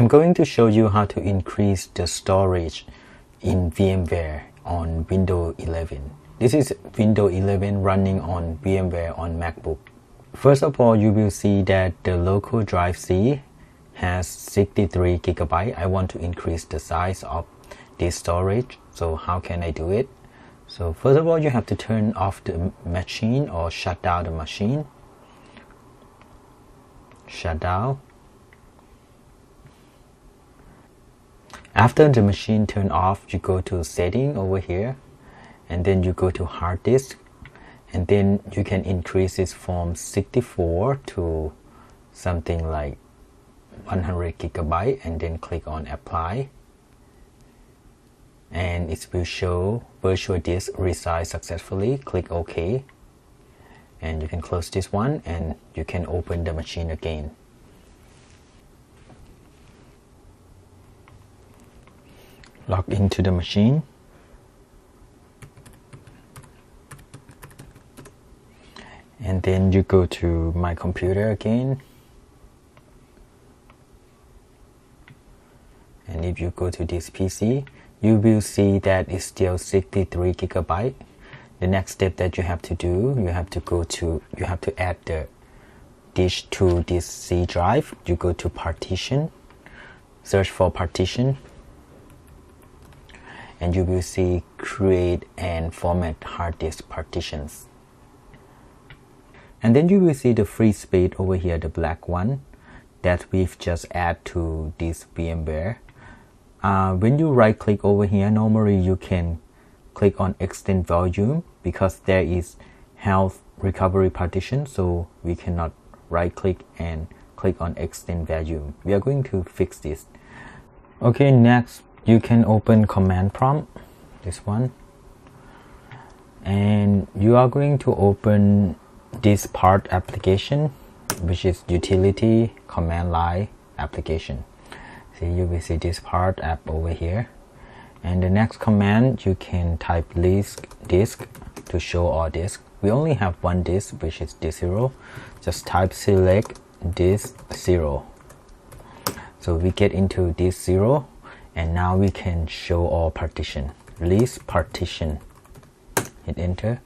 I'm going to show you how to increase the storage in VMware on Windows 11. This is Windows 11 running on VMware on MacBook. First of all, you will see that the local drive C has 63 GB. I want to increase the size of this storage. So how can I do it? So first of all, you have to turn off the machine or shut down the machine. Shut down. After the machine turn off, you go to setting over here, and then you go to hard disk, and then you can increase it from 64 to something like 100 GB, and then click on apply, and it will show virtual disk resized successfully. Click OK, and you can close this one, and you can open the machine again. Log into the machine, and then you go to my computer again, and if you go to this PC, you will see that it's still 63 GB. The next step that you have to do, you have to add the disk to this C drive. You go to partition, search for partition, and you will see create and format hard disk partitions. And then you will see the free space over here, the black one that we've just add to this VMware. When you right click over here, normally you can click on extend volume because there is health recovery partition, so we cannot right click and click on extend volume. We are going to fix this. Okay, next you can open command prompt, this one, and you are going to open DiskPart application, which is utility command line application. So you will see DiskPart app over here, and the next command you can type disk to show all disk. We only have one disk, which is disk 0. Just type select disk 0. So we get into disk 0, and now we can show all partition. List partition. Hit enter.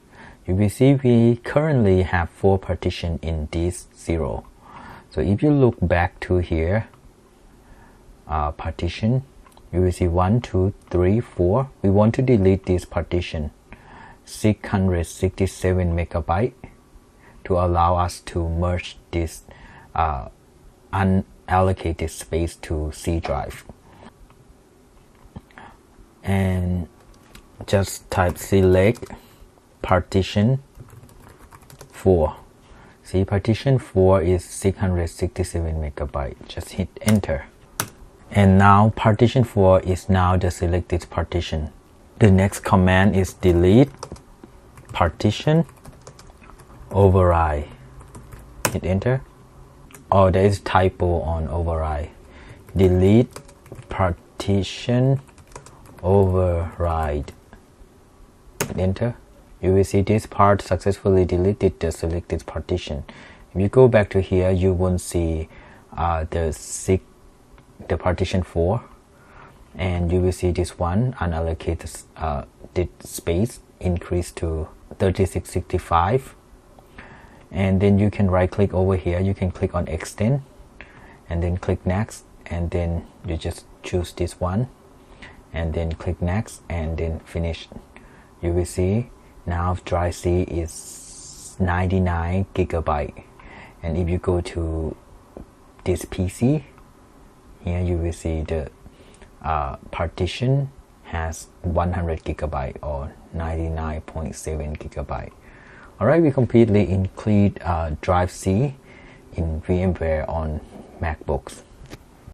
You will see we currently have 4 partition in disk 0. So if you look back to here, partition, you will see 1, 2, 3, 4. We want to delete this partition 667 MB to allow us to merge this unallocated space to C drive. And just type select partition 4. See, partition 4 is 667 MB. Just hit enter. And now partition 4 is now the selected partition. The next command is delete partition override. Hit enter. Oh, there is typo on override. Delete partition override. Hit enter. You will see this part successfully deleted the selected partition. If you go back to here, you won't see the partition 4, and you will see this one unallocated space increased to 3665. And then you can right click over here, you can click on extend, and then click next, and then you just choose this one, and then click next, and then finish. You will see now drive C is 99 GB. And if you go to this PC, here you will see the partition has 100 GB or 99.7 GB. Alright, we completely include drive C in VMware on MacBooks.